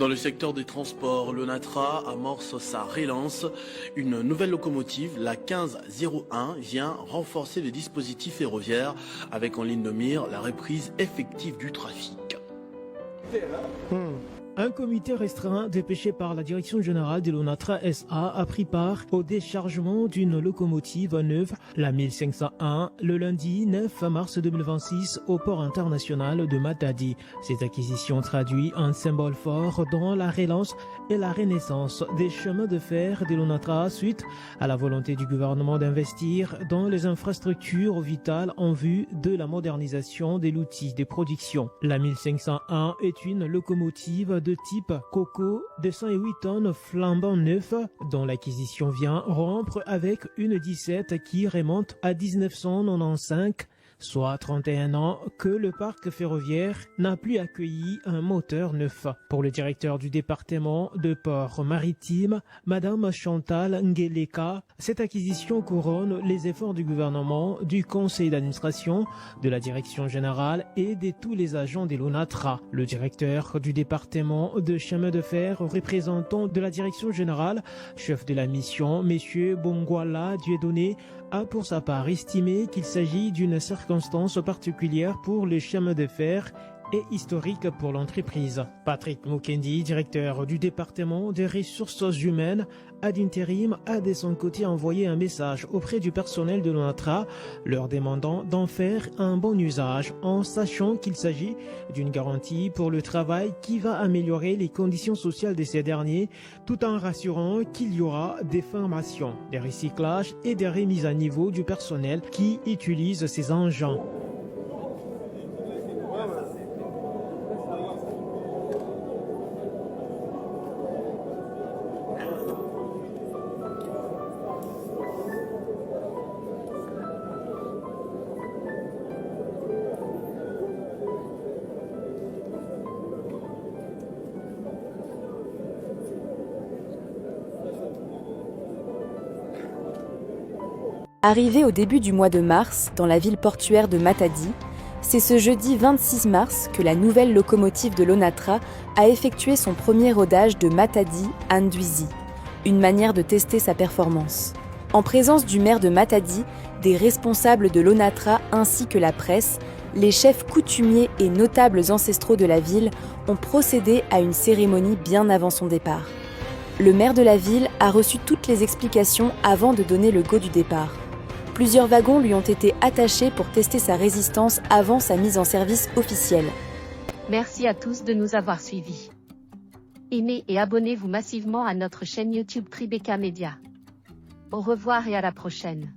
Dans le secteur des transports, l'ONATRA amorce sa relance. Une nouvelle locomotive, la 1501, vient renforcer le dispositif ferroviaire avec en ligne de mire la reprise effective du trafic. Un comité restreint dépêché par la direction générale de l'ONATRA SA a pris part au déchargement d'une locomotive neuve, la 1501, le lundi 9 mars 2026 au port international de Matadi. Cette acquisition traduit un symbole fort dans la relance et la renaissance des chemins de fer de l'ONATRA suite à la volonté du gouvernement d'investir dans les infrastructures vitales en vue de la modernisation de l'outil de production. La 1501 est une locomotive de type Coco de 108 tonnes flambant neuf dont l'acquisition vient rompre avec une 17 qui remonte à 1995, soit 31 ans que le parc ferroviaire n'a plus accueilli un moteur neuf. Pour le directeur du département de Port-Maritime, Madame Chantal Ngeleka, cette acquisition couronne les efforts du gouvernement, du conseil d'administration, de la direction générale et de tous les agents de l'ONATRA. Le directeur du département de chemin de fer, représentant de la direction générale, chef de la mission, M. Bongwala Dieudonné, a pour sa part estimé qu'il s'agit d'une circonstance particulière pour les chemins de fer et historique pour l'entreprise. Patrick Mukendi, directeur du département des ressources humaines ad intérim, a de son côté envoyé un message auprès du personnel de l'ONATRA, leur demandant d'en faire un bon usage en sachant qu'il s'agit d'une garantie pour le travail qui va améliorer les conditions sociales de ces derniers, tout en rassurant qu'il y aura des formations, des recyclages et des remises à niveau du personnel qui utilise ces engins. Arrivé au début du mois de mars dans la ville portuaire de Matadi, c'est ce jeudi 26 mars que la nouvelle locomotive de l'ONATRA a effectué son premier rodage de Matadi à Ndouizi, une manière de tester sa performance. En présence du maire de Matadi, des responsables de l'ONATRA ainsi que la presse, les chefs coutumiers et notables ancestraux de la ville ont procédé à une cérémonie bien avant son départ. Le maire de la ville a reçu toutes les explications avant de donner le go du départ. Plusieurs wagons lui ont été attachés pour tester sa résistance avant sa mise en service officielle. Merci à tous de nous avoir suivis. Aimez et abonnez-vous massivement à notre chaîne YouTube Tribeca Media. Au revoir et à la prochaine.